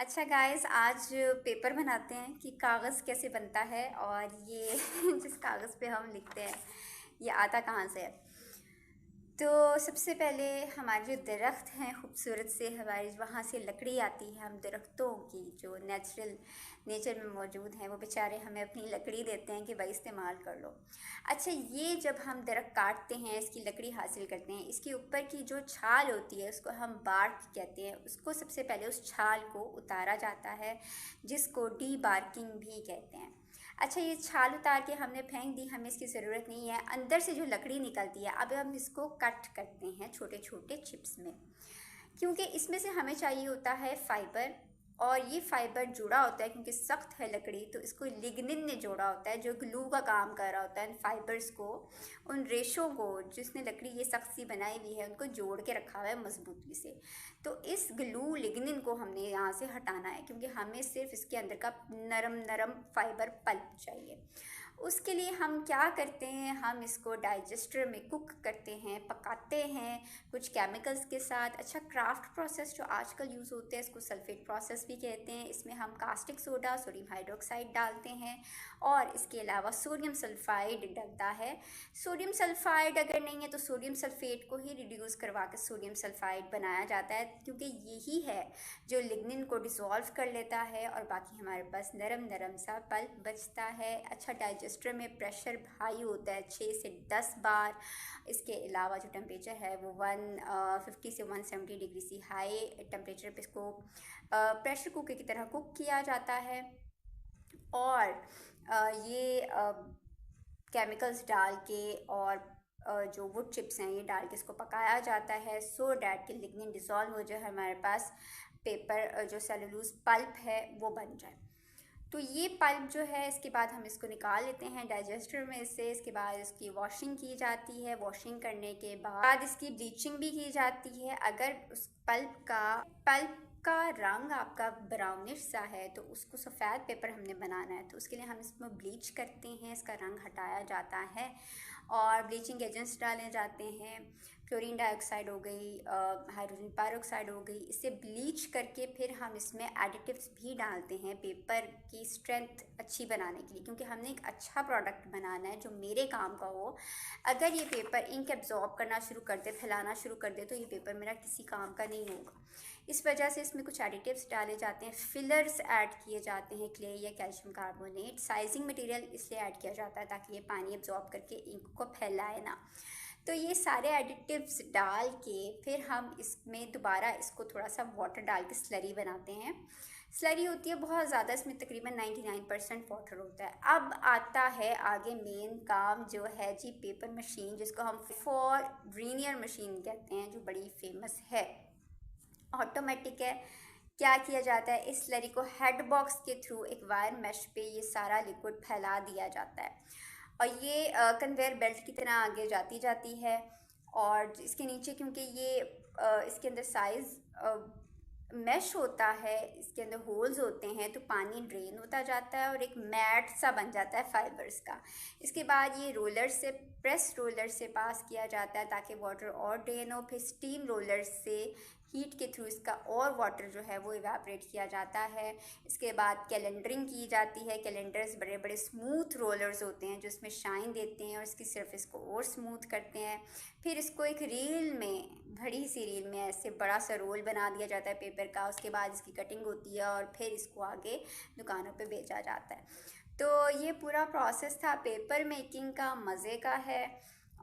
अच्छा गाइस, आज पेपर बनाते हैं कि कागज़ कैसे बनता है और ये जिस कागज़ पे हम लिखते हैं ये आता कहाँ से है। तो सबसे पहले हमारे जो दरख्त हैं खूबसूरत से हमारी वहाँ से लकड़ी आती है। हम दरख्तों की जो नेचर में मौजूद हैं वो बेचारे हमें अपनी लकड़ी देते हैं कि भाई इस्तेमाल कर लो। अच्छा, ये जब हम दरख्त काटते हैं इसकी लकड़ी हासिल करते हैं, इसके ऊपर की जो छाल होती है उसको हम बार्क कहते हैं। उसको सबसे पहले उस छाल को उतारा जाता है जिसको डी बार्किंग भी कहते हैं। अच्छा, ये छाल उतार के हमने फेंक दी, हमें इसकी ज़रूरत नहीं है। अंदर से जो लकड़ी निकलती है अब हम इसको कट करते हैं छोटे छोटे चिप्स में, क्योंकि इसमें से हमें चाहिए होता है फाइबर। और ये फाइबर जुड़ा होता है क्योंकि सख्त है लकड़ी, तो इसको लिग्निन ने जोड़ा होता है जो ग्लू का काम कर रहा होता है। फाइबर्स को, उन रेशों को जिसने लकड़ी ये सख्त सी बनाई हुई है उनको जोड़ के रखा हुआ है मजबूती से। तो इस ग्लू लिग्निन को हमने यहाँ से हटाना है क्योंकि हमें सिर्फ इसके अंदर का नरम नरम फाइबर पल्प चाहिए। उसके लिए हम क्या करते हैं, हम इसको डाइजेस्टर में कुक करते हैं, पकाते हैं कुछ केमिकल्स के साथ। अच्छा, क्राफ्ट प्रोसेस जो आजकल यूज़ होते हैं इसको सल्फेट प्रोसेस भी कहते हैं। इसमें हम कास्टिक सोडा, सोडियम हाइड्रोक्साइड डालते हैं और इसके अलावा सोडियम सल्फाइड डलता है। सोडियम सल्फाइड अगर नहीं है तो सोडियम सल्फेट को ही रिड्यूस करवा के सोडियम सल्फाइड बनाया जाता है, क्योंकि यही है जो लिग्निन को डिसॉल्व कर लेता है और बाकी हमारे पास नरम नरम सा पल्प बचता है। अच्छा, डाइजेस्टर में प्रेशर हाई होता है 6 से 10 बार। इसके अलावा जो टेम्परेचर है वो 150 से 170 डिग्री सी हाई टेम्परेचर पे इसको प्रेशर कुकर की तरह कुक किया जाता है। और ये केमिकल्स डाल के और जो वुड चिप्स हैं ये डाल के इसको पकाया जाता है, सो डैट कि लिग्निन डिज़ोल्व हो जाए, हमारे पास पेपर जो सेलुलोज पल्प है वो बन जाए। तो ये पल्प जो है इसके बाद हम इसको निकाल लेते हैं डाइजेस्टर में से। इसके बाद इसकी वॉशिंग की जाती है। वॉशिंग करने के बाद इसकी ब्लीचिंग भी की जाती है। अगर उस पल्प का रंग आपका ब्राउनिश सा है तो उसको सफ़ेद पेपर हमने बनाना है, तो उसके लिए हम इसमें ब्लीच करते हैं, इसका रंग हटाया जाता है और ब्लीचिंग एजेंट्स डाले जाते हैं। क्लोरीन डाइऑक्साइड हो गई, हाइड्रोजन पेरोक्साइड हो गई, इसे ब्लीच करके फिर हम इसमें एडिटिव्स भी डालते हैं पेपर की स्ट्रेंथ अच्छी बनाने के लिए, क्योंकि हमने एक अच्छा प्रोडक्ट बनाना है जो मेरे काम का हो। अगर ये पेपर इंक एब्जॉर्ब करना शुरू कर दे, फैलाना शुरू कर दे, तो ये पेपर मेरा किसी काम का नहीं होगा। इस वजह से इसमें कुछ एडिटिव्स डाले जाते हैं, फिलर्स ऐड किए जाते हैं, क्ले या कैल्शियम कार्बोनेट। साइजिंग मटेरियल इसलिए ऐड किया जाता है ताकि ये पानी एब्जॉर्ब करके इंक को फैलाए ना। तो ये सारे एडिटिव्स डाल के फिर हम इसमें दोबारा इसको थोड़ा सा वाटर डाल के स्लरी बनाते हैं। स्लरी होती है बहुत ज़्यादा, इसमें तकरीबन 99% वाटर होता है। अब आता है आगे मेन काम जो है जी पेपर मशीन, जिसको हम फॉर रीनियर मशीन कहते हैं, जो बड़ी फेमस है, ऑटोमेटिक है। क्या किया जाता है, इस स्लरी को हेड बॉक्स के थ्रू एक वायर मैश पे ये सारा लिक्विड फैला दिया जाता है और ये कन्वेयर बेल्ट की तरह आगे जाती है। और इसके नीचे क्योंकि ये इसके अंदर साइज़ मैश होता है, इसके अंदर होल्स होते हैं, तो पानी ड्रेन होता जाता है और एक मैट सा बन जाता है फाइबर्स का। इसके बाद ये प्रेस रोलर से पास किया जाता है ताकि वाटर और ड्रेन हो। फिर स्टीम रोलर से हीट के थ्रू इसका और वाटर जो है वो इवेपोरेट किया जाता है। इसके बाद कैलेंडरिंग की जाती है। कैलेंडर्स बड़े बड़े स्मूथ रोलर्स होते हैं जो इसमें शाइन देते हैं और इसकी सरफेस को और स्मूथ करते हैं। फिर इसको एक रील में, बड़ी सी रील में ऐसे बड़ा सा रोल बना दिया जाता है पेपर का। उसके बाद इसकी कटिंग होती है और फिर इसको आगे दुकानों पे बेचा जाता है। तो ये पूरा प्रोसेस था पेपर मेकिंग का, मज़े का है।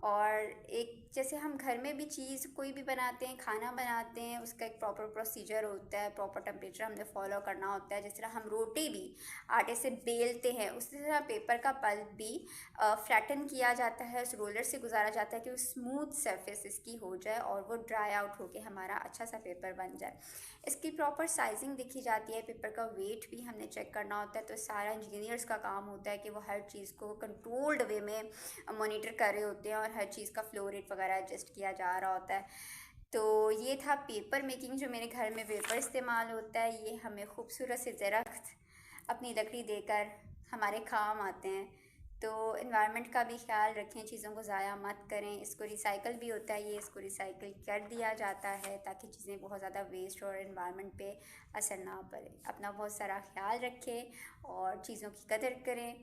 और एक जैसे हम घर में भी चीज़ कोई भी बनाते हैं, खाना बनाते हैं, उसका एक प्रॉपर प्रोसीजर होता है, प्रॉपर टेम्परेचर हमने फॉलो करना होता है। जिस तरह हम रोटी भी आटे से बेलते हैं उसी तरह पेपर का पल्प भी फ्लैटन किया जाता है, उस रोलर से गुजारा जाता है कि वो स्मूथ सरफेस इसकी हो जाए और वो ड्राई आउट होके हमारा अच्छा सा पेपर बन जाए। इसकी प्रॉपर साइजिंग देखी जाती है, पेपर का वेट भी हमने चेक करना होता है। तो सारा इंजीनियर्स का काम होता है कि वो हर चीज़ को कंट्रोल्ड वे में मॉनिटर कर रहे होते हैं और हर चीज़ का फ्लो रेट वगैरह एडजस्ट किया जा रहा होता है। तो ये था पेपर मेकिंग, जो मेरे घर में पेपर इस्तेमाल होता है। ये हमें खूबसूरत से दरख्त अपनी लकड़ी देकर हमारे काम आते हैं। तो इन्वायरमेंट का भी ख्याल रखें, चीज़ों को ज़ाया मत करें। इसको रिसाइकल भी होता है, ये इसको रिसाइकल कर दिया जाता है ताकि चीज़ें बहुत ज़्यादा वेस्ट और इन्वायरमेंट पे असर ना पड़े। अपना बहुत सारा ख्याल रखें और चीज़ों की कदर करें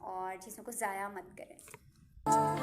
और चीज़ों को ज़ाया मत करें।